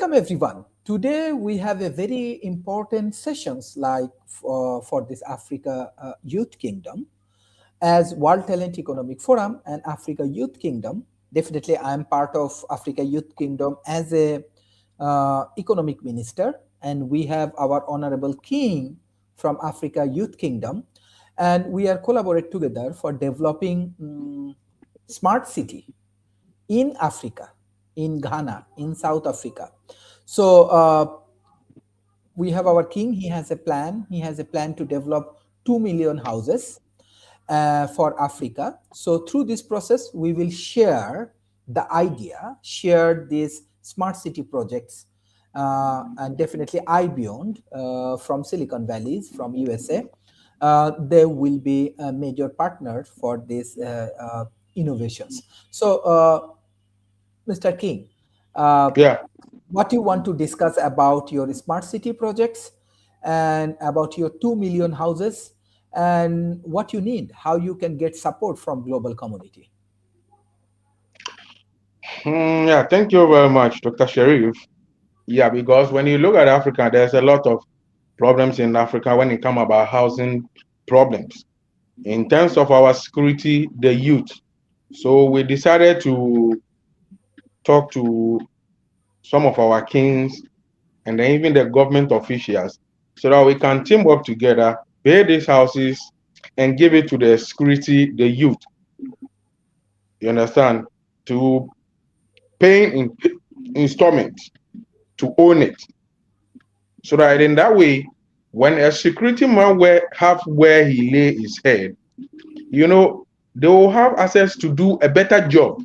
Welcome everyone. Today we have a very important sessions like for this Africa Youth Kingdom as World Talent Economic Forum and Africa Youth Kingdom. Definitely, I am part of Africa Youth Kingdom as a economic minister, and we have our honorable king from Africa Youth Kingdom, and we are collaborate together for developing smart city in Africa, in Ghana, in South Africa. So we have our king. He has a plan. He has a plan to develop 2 million houses for Africa. So through this process, we will share the idea, share these smart city projects, and definitely iBeyond from Silicon Valleys, from USA. They will be a major partner for these innovations. So, Mr. King, uh, Yeah. what you want to discuss about your smart city projects and about your 2 million houses and what you need, how you can get support from global community. Yeah, thank you very much, Dr. Sharif. Yeah, because when you look at Africa, there's a lot of problems in Africa when it comes about housing problems. In terms of our security, the youth. So we decided to talk to some of our kings and then even the government officials so that we can team up together, build these houses, and give it to the security, the youth. You understand? To pay in installments to own it. So that in that way, when a security man have where he lay his head, they will have access to do a better job.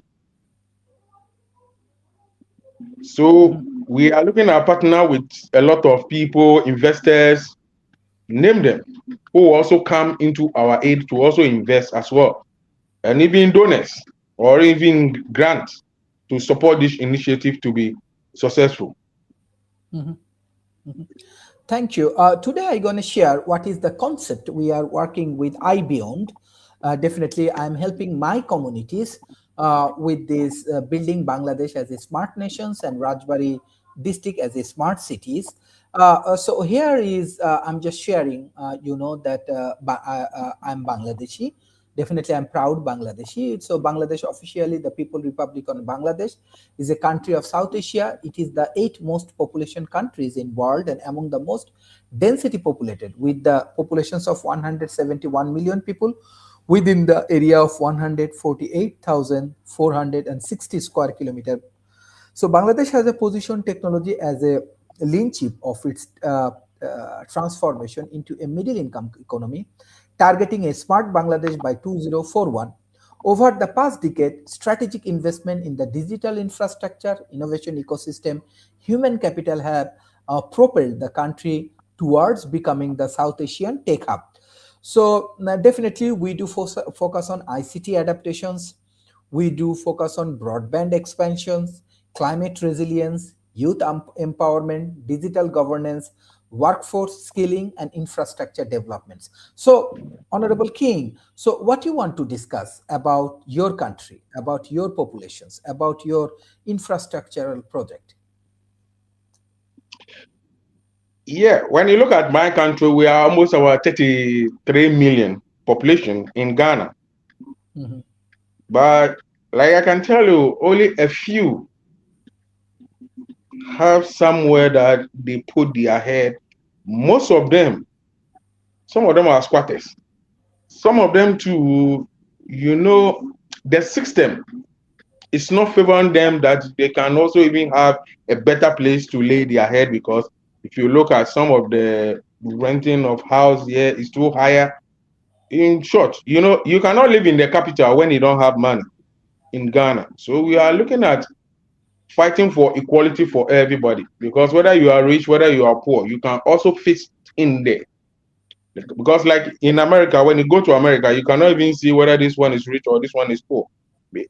So we are looking at partner with a lot of people, investors, name them, who also come into our aid to also invest as well, and even donors or even grants to support this initiative to be successful. Mhm. Mhm. Thank you. Today I'm going to share what is the concept we are working with iBeyond. Definitely, I'm helping my communities with this building Bangladesh as a smart nations and Rajbari district as a smart cities. So here is I'm just sharing. You know that I'm Bangladeshi. Definitely, I'm proud Bangladeshi. So Bangladesh officially, the People Republic of Bangladesh is a country of South Asia. It is the 8th most population countries in world and among the most density populated with the populations of 171 million people within the area of 148,460 square kilometer. So Bangladesh has a position technology as a lean chip of its transformation into a middle income economy, targeting a smart Bangladesh by 2041. Over the past decade, strategic investment in the digital infrastructure, innovation ecosystem, human capital have propelled the country towards becoming the South Asian tech hub. So definitely we do focus on ICT adaptations, we do focus on broadband expansions, climate resilience, youth empowerment, digital governance, workforce skilling, and infrastructure developments. So, Honorable King, so what you want to discuss about your country, about your populations, about your infrastructural project? Yeah, when you look at my country, we are almost about 33 million population in Ghana. Mhm. But like I can tell you, only a few have somewhere that they put their head. Most of them, some of them are squatters. Some of them too, the system is not favoring them that they can also even have a better place to lay their head, because if you look at some of the renting of house here is too higher. In short, you cannot live in the capital when you don't have money in Ghana. So we are looking at fighting for equality for everybody, because whether you are rich, whether you are poor, you can also fit in there. Because like in America, when you go to America, you cannot even see whether this one is rich or this one is poor.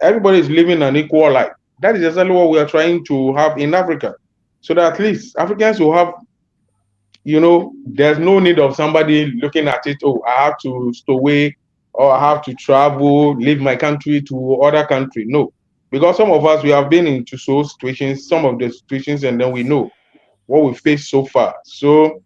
Everybody is living an equal life. That is exactly what we are trying to have in Africa, so that at least Africans will have, there's no need of somebody looking at it, oh, I have to stow away or I have to travel, leave my country to other country. No. Because some of us, we have been into so situations, some of the situations, and then we know what we faced so far. So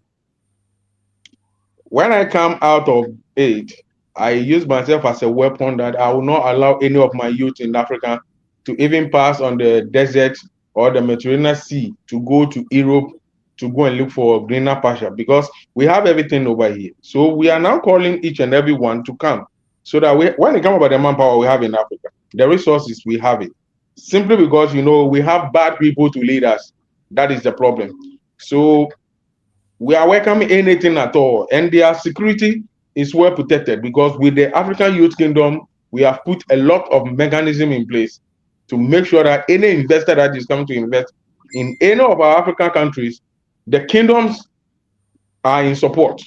when I come out of it, I use myself as a weapon that I will not allow any of my youth in Africa to even pass on the desert or the Mediterranean Sea to go to Europe to go and look for greener pasture, because we have everything over here. So we are now calling each and every one to come, so that when it comes about the manpower we have in Africa, the resources we have it. Simply because we have bad people to lead us. That is the problem. So we are welcoming anything at all, and their security is well protected, because with the African Youth Kingdom, we have put a lot of mechanism in place to make sure that any investor that is coming to invest in any of our African countries, the kingdoms are in support,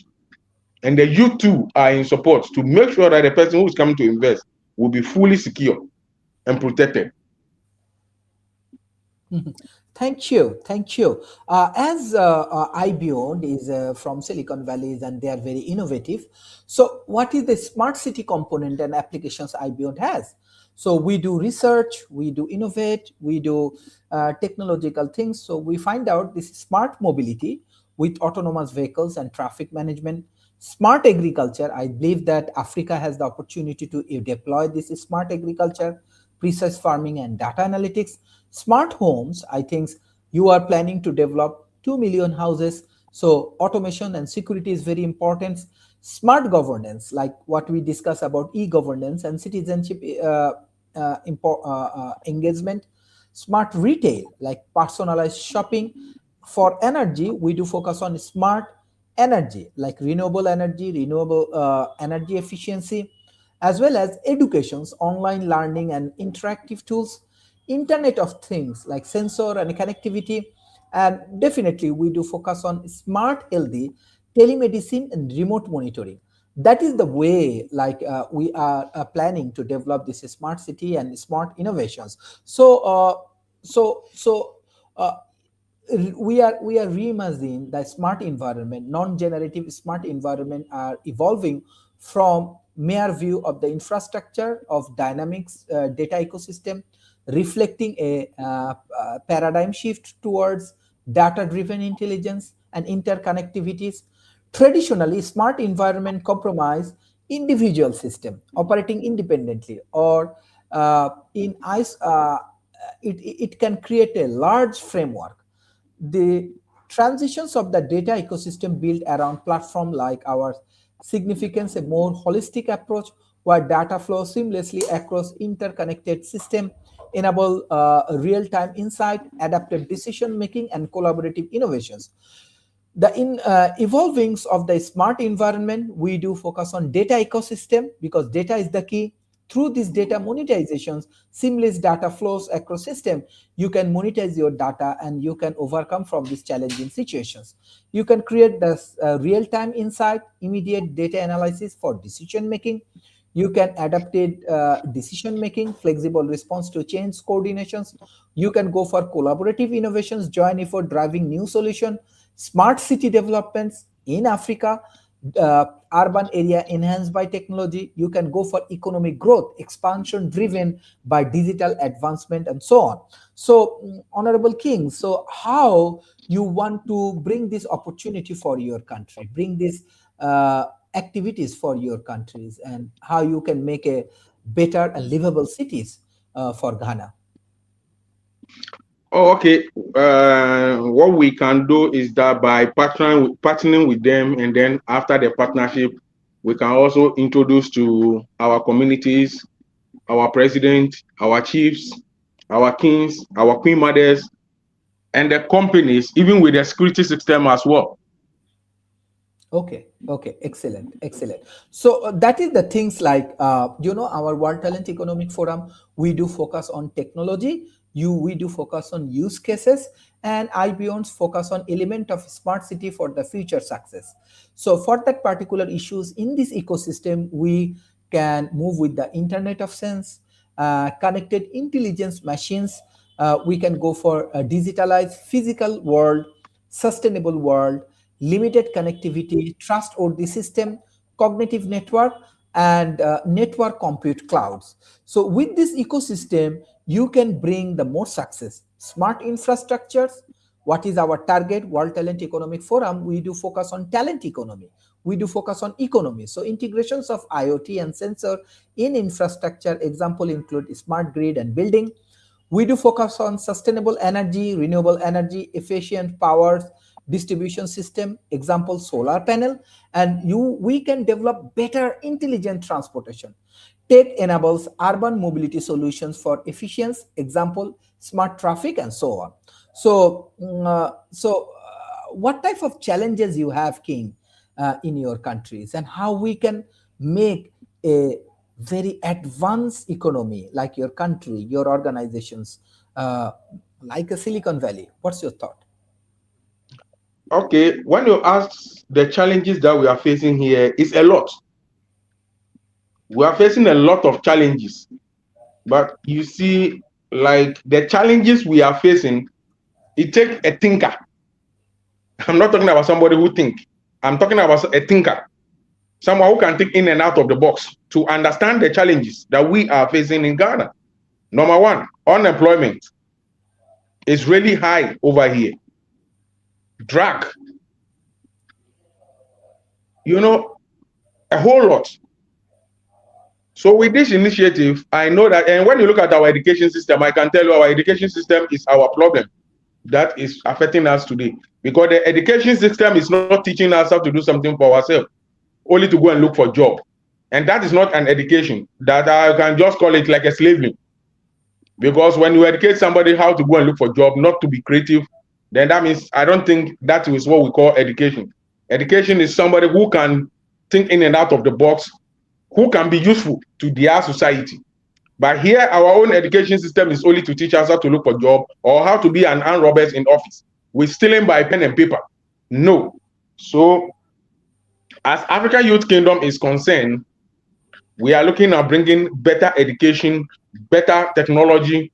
and the youth too are in support, to make sure that the person who is coming to invest will be fully secure and protected. Mhm. Thank you, thank you. As iBeyond is from Silicon Valley and they are very innovative. So, what is the smart city component and applications iBeyond has? So, we do research, we do innovate, we do technological things. So, we find out this smart mobility with autonomous vehicles and traffic management, smart agriculture. I believe that Africa has the opportunity to deploy this smart agriculture, precise farming, and data analytics. Smart homes, I think you are planning to develop 2 million houses. So automation and security is very important. Smart governance, like what we discuss about e-governance and citizenship engagement. Smart retail, like personalized shopping. For energy, we do focus on smart energy, like renewable energy efficiency, as well as educations, online learning and interactive tools, internet of things like sensor and connectivity. And definitely we do focus on smart healthy telemedicine and remote monitoring. That is the way, like we are planning to develop this smart city and smart innovations. So uh, so so uh, we are reimagining the smart environment. Non-generative smart environment are evolving from mere view of the infrastructure of dynamics data ecosystem, reflecting a paradigm shift towards data-driven intelligence and interconnectivities. Traditionally, smart environment compromise individual system operating independently, or in ice it can create a large framework. The transitions of the data ecosystem built around platform like ours significance a more holistic approach where data flows seamlessly across interconnected system, enable real-time insight, adaptive decision making, and collaborative innovations. The evolvings of the smart environment, we do focus on data ecosystem because data is the key. Through these data monetizations, seamless data flows across system, you can monetize your data and you can overcome from these challenging situations. You can create this real-time insight, immediate data analysis for decision making. You can adapted decision making, flexible response to change coordinations. You can go for collaborative innovations, join effort driving new solution. Smart city developments in Africa, urban area enhanced by technology. You can go for economic growth, expansion driven by digital advancement, and so on. So, Honorable King, so how you want to bring this opportunity for your country, bring this activities for your countries, and how you can make a better and livable cities for Ghana? Oh, okay. What we can do is that by partnering with them, and then after the partnership, we can also introduce to our communities, our president, our chiefs, our kings, our queen mothers, and the companies, even with the security system as well. Okay, okay, excellent, excellent. So that is the things like our World Talent Economic Forum. We do focus on technology. We do focus on use cases, and iBeyond's focus on element of smart city for the future success. So for that particular issues in this ecosystem, we can move with the Internet of Things, connected intelligence machines. We can go for a digitalized physical world, sustainable world, limited connectivity, trustworthy system, cognitive network, and network compute clouds. So with this ecosystem, you can bring the more success. Smart infrastructures. What is our target? World Talent Economic Forum, we do focus on talent economy. We do focus on economy. So integrations of IoT and sensor in infrastructure, example include smart grid and building. We do focus on sustainable energy, renewable energy, efficient powers, distribution system, example solar panel, and we can develop better intelligent transportation. Tech enables urban mobility solutions for efficiency, example smart traffic and so on. What type of challenges you have, King, in your countries, and how we can make a very advanced economy like your country, your organizations, uh, like a Silicon Valley? What's your thought? Okay, when you ask the challenges that we are facing here, it's a lot. We are facing a lot of challenges, but you see, like the challenges we are facing, it takes a thinker. I'm not talking about somebody who think. I'm talking about a thinker, someone who can think in and out of the box to understand the challenges that we are facing in Ghana. Number one, unemployment is really high over here. Drug, a whole lot. So with this initiative, I know that, and when you look at our education system, I can tell you our education system is our problem that is affecting us today, because the education system is not teaching us how to do something for ourselves, only to go and look for a job. And that is not an education that I can just call it like a slavery. Because when you educate somebody how to go and look for a job, not to be creative, then that means I don't think that is what we call education. Education is somebody who can think in and out of the box, who can be useful to their society. But here, our own education system is only to teach us how to look for a job or how to be an armed robber in office. We're stealing by pen and paper. No. So, as Africa Youth Kingdom is concerned, we are looking at bringing better education, better technology,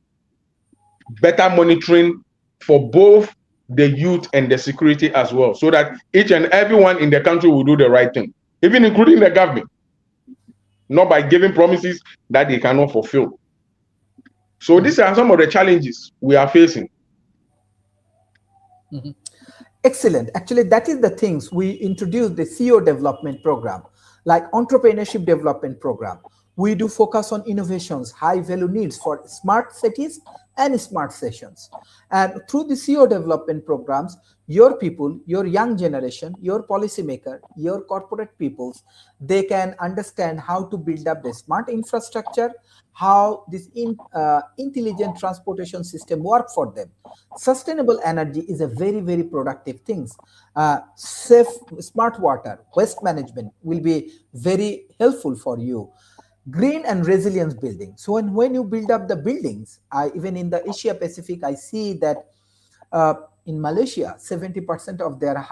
better monitoring for both the youth and the security as well, so that each and everyone in the country will do the right thing, even including the government, not by giving promises that they cannot fulfill. So these are some of the challenges we are facing. Mm-hmm. Excellent. Actually, that is the things we introduced the CEO development program, like entrepreneurship development program. We do focus on innovations, high value needs for smart cities and smart sessions. And through the CEO development programs, your people, your young generation, your policymaker, your corporate peoples, they can understand how to build up the smart infrastructure, how this intelligent transportation system work for them. Sustainable energy is a very, very productive thing. Safe, smart water, waste management will be very helpful for you. Green and resilience building. So when you build up the buildings, even in the Asia Pacific, I see that in Malaysia, 70% of their,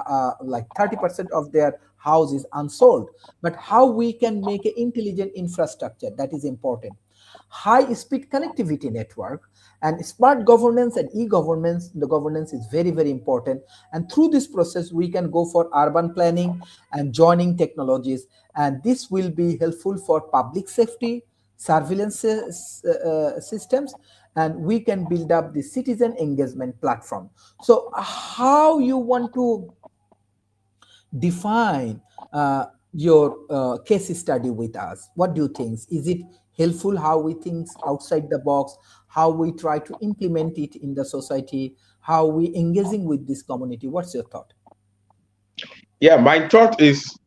like 30% of their house is unsold. But how we can make an intelligent infrastructure, that is important. High-speed connectivity network and smart governance and e-governance, the governance is very, very important. And through this process, we can go for urban planning and joining technologies. And this will be helpful for public safety, surveillance systems, and we can build up the citizen engagement platform. So how you want to define your case study with us? What do you think? Is it helpful how we think outside the box, how we try to implement it in the society, how we engaging with this community? What's your thought? Yeah, my thought is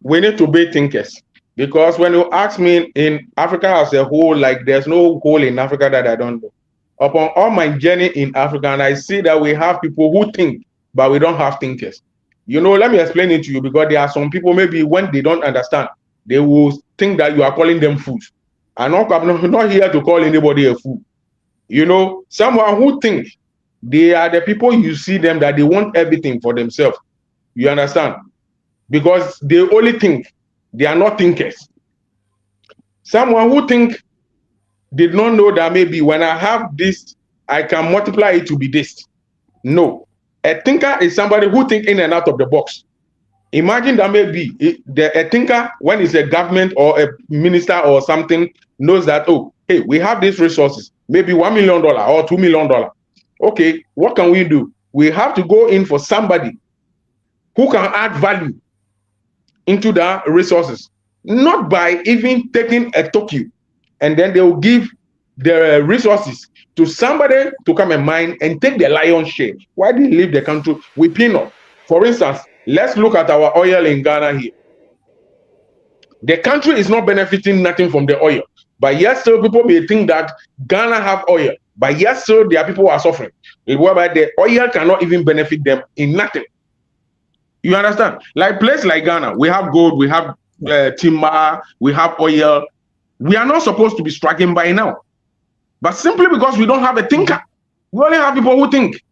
we need to be thinkers, because when you ask me in Africa as a whole, like there's no whole in Africa that I don't know. Upon all my journey in Africa, and I see that we have people who think, but we don't have thinkers. Let me explain it to you, because there are some people, maybe when they don't understand, they will think that you are calling them fools. I'm not here to call anybody a fool. Someone who think, they are the people you see them that they want everything for themselves. You understand? Because they only think, they are not thinkers. Someone who think did not know that maybe when I have this, I can multiply it to be this. No. A thinker is somebody who think in and out of the box. Imagine that maybe a thinker, when it's a government or a minister or something, knows that, oh, hey, we have these resources, maybe $1 million or $2 million. Okay, what can we do? We have to go in for somebody who can add value into the resources, not by even taking a token, and then they will give the resources to somebody to come and mine and take the lion's share. Why did they leave the country with peanut? For instance, let's look at our oil in Ghana here. The country is not benefiting nothing from the oil, but yet still people may think that Ghana have oil, but yet still there are people who are suffering, whereby the oil cannot even benefit them in nothing. You understand? Like place like Ghana, we have gold, we have timber, we have oil. We are not supposed to be struggling by now, but simply because we don't have a thinker, we only have people who think.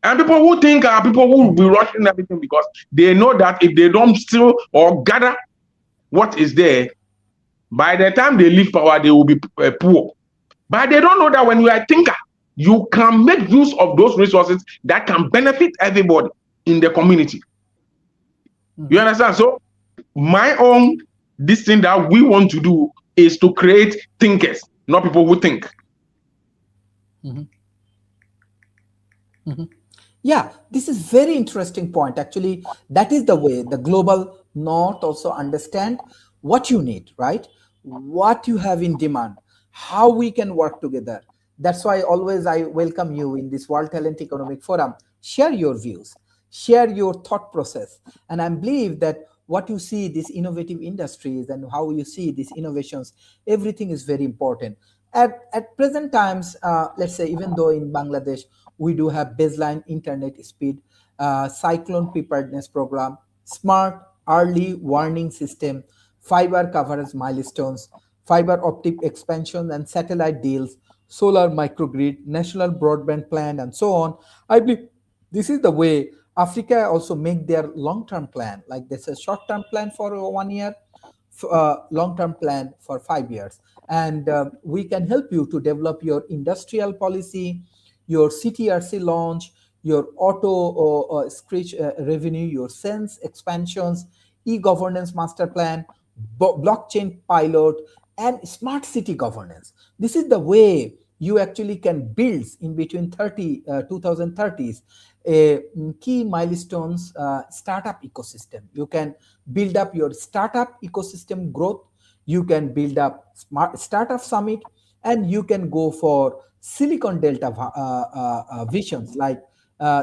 And people who think are people who will be rushing everything because they know that if they don't steal or gather what is there, by the time they leave power, they will be poor. But they don't know that when you are a thinker, you can make use of those resources that can benefit everybody in the community. You understand? So my own, this thing that we want to do is to create thinkers, not people who think. Yeah, this is very interesting point. Actually, that is the way the global north also understand what you need, right? What you have in demand, how we can work together. That's why always I welcome you in this World Talent Economic Forum. Share your views, share your thought process. And I believe that what you see, these innovative industries and how you see these innovations, everything is very important. At present times, let's say, even though in Bangladesh, we do have baseline internet speed, cyclone preparedness program, smart early warning system, fiber coverage milestones, fiber optic expansion and satellite deals, solar microgrid, national broadband plan, and so on. I believe this is the way Africa also make their long-term plan. Like there's a short-term plan for 1 year, long-term plan for 5 years, and we can help you to develop your industrial policy, your CTRC launch, your auto scratch revenue, your sense expansions, e-governance master plan, blockchain pilot, and smart city governance. This is the way you actually can build in between 2030s a key milestones startup ecosystem. You can build up your startup ecosystem growth. You can build up smart startup summit, and you can go for Silicon Delta visions. Like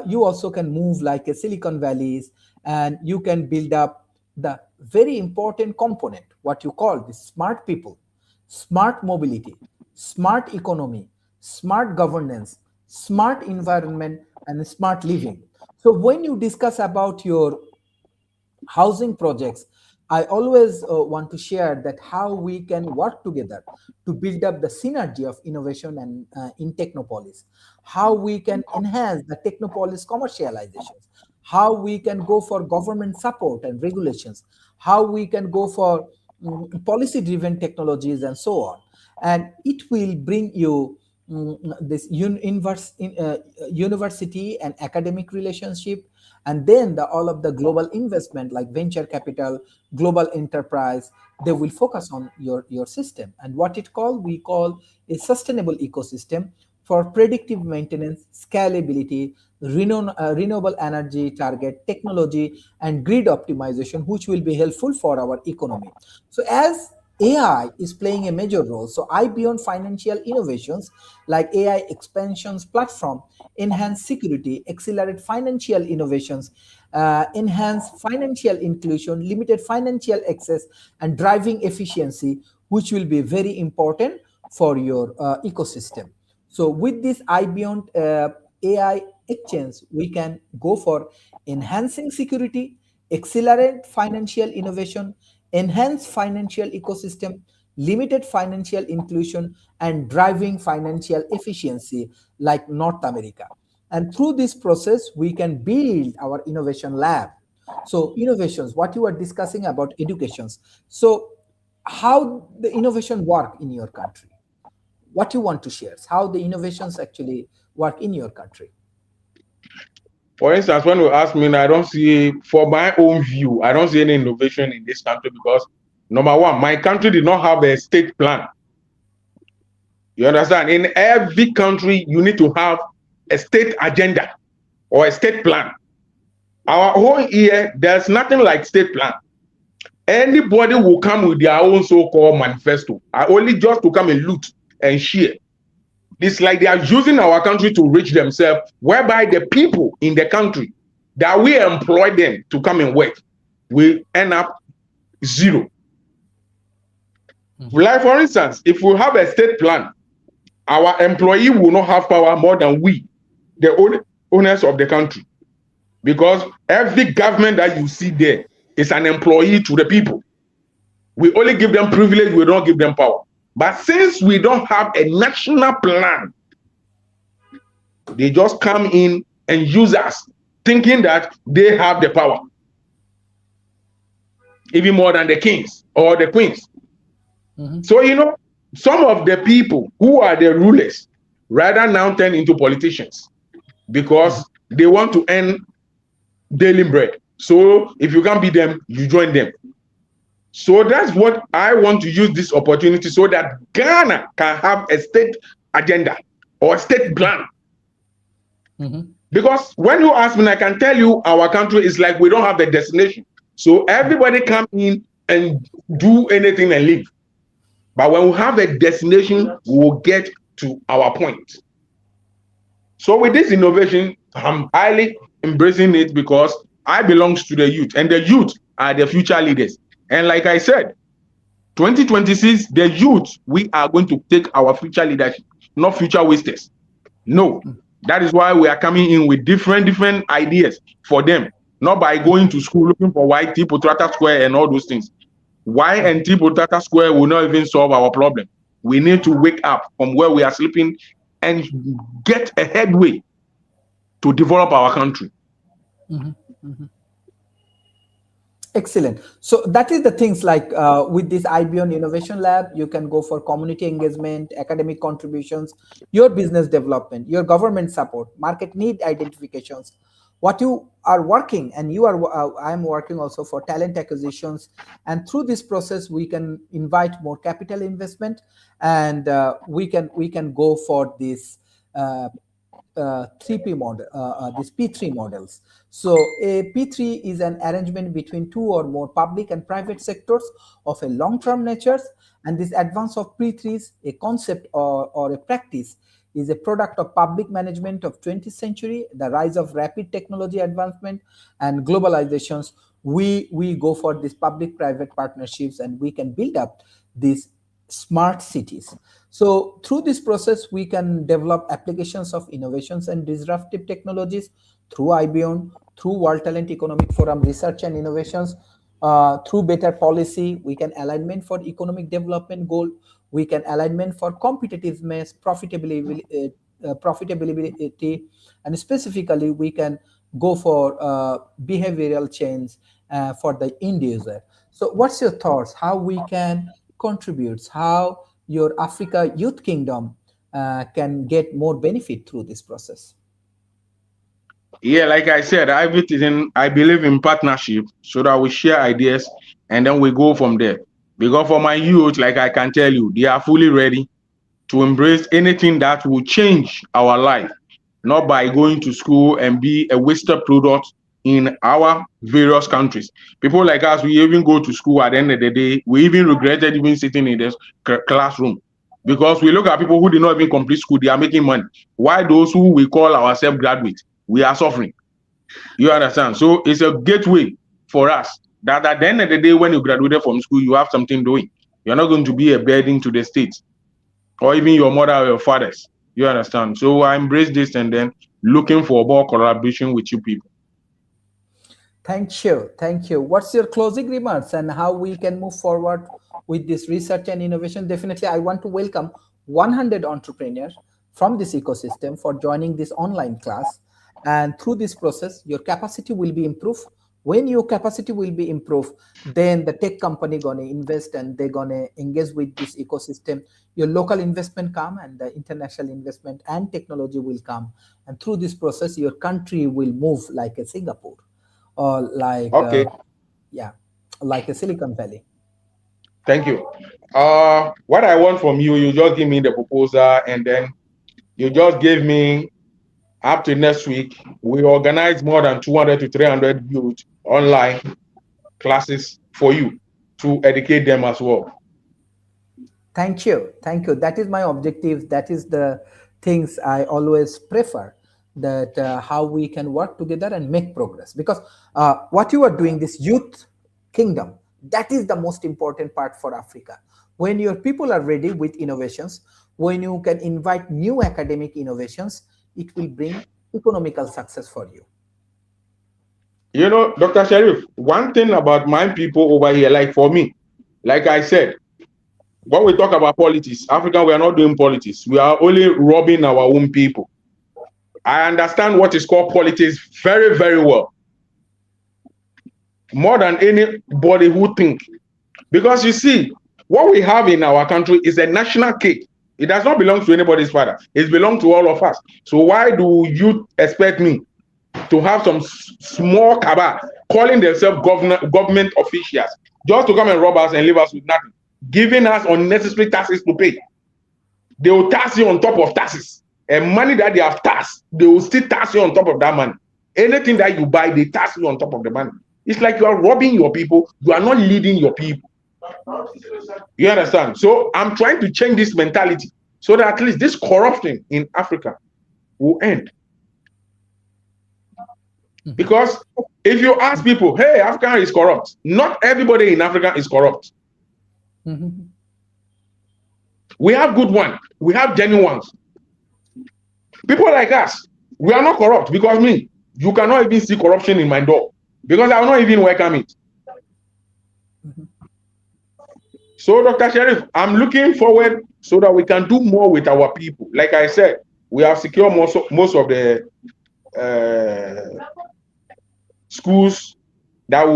you also can move like a Silicon Valleys, and you can build up the very important component, what you call the smart people, smart mobility, smart economy, smart governance, smart environment, and smart living. So when you discuss about your housing projects, I always want to share that how we can work together to build up the synergy of innovation and in Technopolis, how we can enhance the Technopolis commercializations, how we can go for government support and regulations, how we can go for policy-driven technologies, and so on. And it will bring you this university and academic relationship, and then all of the global investment like venture capital, global enterprise, they will focus on your system. And what we call a sustainable ecosystem for predictive maintenance, scalability, renewable energy target, technology, and grid optimization, which will be helpful for our economy. So as AI is playing a major role. So beyond financial innovations like AI expansions platform, enhance security, accelerate financial innovations, enhance financial inclusion, limited financial access, and driving efficiency, which will be very important for your ecosystem. So with this beyond AI exchange, we can go for enhancing security, accelerate financial innovation, enhance financial ecosystem, limited financial inclusion, and driving financial efficiency like North America. And through this process, we can build our innovation lab. So innovations, what you are discussing about educations. So how the innovation work in your country? What you want to share? How the innovations actually work in your country? For instance, when you ask me, I don't see, for my own view, I don't see any innovation in this country because, number one, my country did not have a state plan. You understand? In every country, you need to have a state agenda or a state plan. Our whole year, there's nothing like state plan. Anybody will come with their own so-called manifesto, only just to come and loot and share. It's like they are using our country to reach themselves, whereby the people in the country that we employ them to come and work, we end up zero. Like, for instance, if we have a state plan, our employee will not have power more than we, the owners of the country. Because every government that you see there is an employee to the people. We only give them privilege, we don't give them power. But since we don't have a national plan, they just come in and use us, thinking that they have the power, even more than the kings or the queens. So, you know, some of the people who are the rulers rather now turn into politicians because they want to earn daily bread. So if you can't beat them, you join them. So that's what I want to use this opportunity so that Ghana can have a state agenda or a state plan. Because when you ask me, I can tell you our country is like we don't have a destination. So everybody come in and do anything and leave. But when we have a destination, we will get to our point. So with this innovation, I'm highly embracing it because I belong to the youth, and the youth are the future leaders. And like I said, 2026, the youth, we are going to take our future leadership, not future wasters. No, that is why we are coming in with different ideas for them, not by going to school looking for YT Potrata Square and all those things. Y and T Potrata Square will not even solve our problem. We need to wake up from where we are sleeping and get a headway to develop our country. Excellent. So that is the things like with this IBION Innovation Lab, you can go for community engagement, academic contributions, your business development, your government support, market need identifications, what you are working, and you are I'm working also for talent acquisitions. And through this process, we can invite more capital investment, and we can go for this 3P model, these P3 models. So a P3 is an arrangement between two or more public and private sectors of a long-term nature. And this advance of P3s, a concept or a practice, is a product of public management of 20th century, the rise of rapid technology advancement and globalizations. We go for these public-private partnerships, and we can build up these smart cities. So through this process, we can develop applications of innovations and disruptive technologies through IBION, through World Talent Economic Forum research and innovations, through better policy. We can alignment for economic development goal. We can alignment for competitiveness, profitability, and specifically we can go for behavioral change for the end user. So what's your thoughts? How we can contribute? How your Africa Youth Kingdom can get more benefit through this process? Yeah, like I said, I believe in partnership so that we share ideas and then we go from there. Because for my youth, like I can tell you, they are fully ready to embrace anything that will change our life, not by going to school and be a wasted product in our various countries. People like us, we even go to school at the end of the day, we even regretted even sitting in this classroom because we look at people who did not even complete school, they are making money. Why those who we call ourselves graduates, we are suffering. You understand? So it's a gateway for us that at the end of the day, when you graduated from school, you have something doing. You're not going to be a burden to the state or even your mother or your fathers. You understand? So I embrace this and then looking for more collaboration with you people. Thank you. Thank you. What's your closing remarks and how we can move forward with this research and innovation? Definitely, I want to welcome 100 entrepreneurs from this ecosystem for joining this online class. And through this process, your capacity will be improved. When your capacity will be improved, then the tech company gonna invest and they're gonna engage with this ecosystem. Your local investment come and the international investment and technology will come. And through this process, your country will move like a Singapore or like, Okay. like a Silicon Valley. Thank you. What I want from you, you just give me the proposal, and then you just give me up to next week. We organize more than 200 to 300 youth online classes for you to educate them as well. Thank you. Thank you. That is my objective. That is the things I always prefer, that how we can work together and make progress. Because what you are doing, this youth kingdom, that is the most important part for Africa. When your people are ready with innovations, when you can invite new academic innovations, it will bring economical success for you. You know, Dr. Sharif, one thing about my people over here, like for me, like I said, when we talk about politics, Africa, we are not doing politics. We are only robbing our own people. I understand what is called politics very, very well. More than anybody who think. Because you see, what we have in our country is a national cake. It does not belong to anybody's father. It belongs to all of us. So why do you expect me to have some small cabal calling themselves government officials just to come and rob us and leave us with nothing, giving us unnecessary taxes to pay? They will tax you on top of taxes, and money that they have taxed, they will still tax you on top of that money. Anything that you buy, they tax you on top of the money. It's like you are robbing your people. You are not leading your people. You understand? So I'm trying to change this mentality so that at least this corruption in Africa will end. Because if you ask people, hey, Africa is corrupt, not everybody in Africa is corrupt. Mm-hmm. We have good ones, we have genuine ones. People like us, we are not corrupt, because me, you cannot even see corruption in my door, because I will not even welcome it. Mm-hmm. So, Dr. Sharif, I'm looking forward so that we can do more with our people. Like I said, we have secured most of the schools that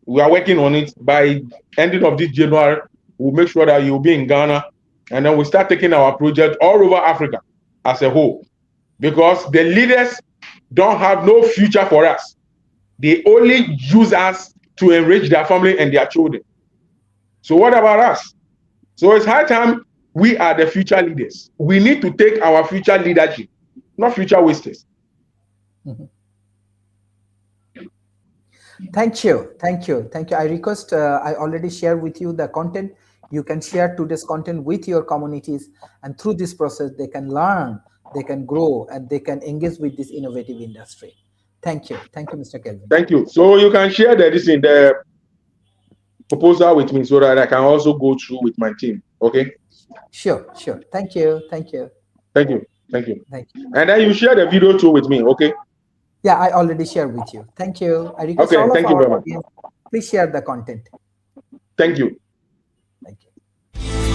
we are working on it. By ending of this January, we'll make sure that you'll be in Ghana, and then we'll start taking our project all over Africa as a whole, because the leaders don't have no future for us. They only use us to enrich their family and their children. So what about us? So it's high time we are the future leaders. We need to take our future leadership, not future wasters. Mm-hmm. Thank you. Thank you. Thank you. I request, I already shared with you the content. You can share today's content with your communities, and through this process, they can learn, they can grow, and they can engage with this innovative industry. Thank you. Thank you, Mr. Kelvin. Thank you. So you can share this in the proposal with me so that I can also go through with my team. Okay? Sure, sure. Thank you. Thank you. Thank you. Thank you. Thank you. And then you share the video too with me, okay? Yeah, I already shared with you. Thank you. I request all of our audience, please share the content. Thank you. Thank you.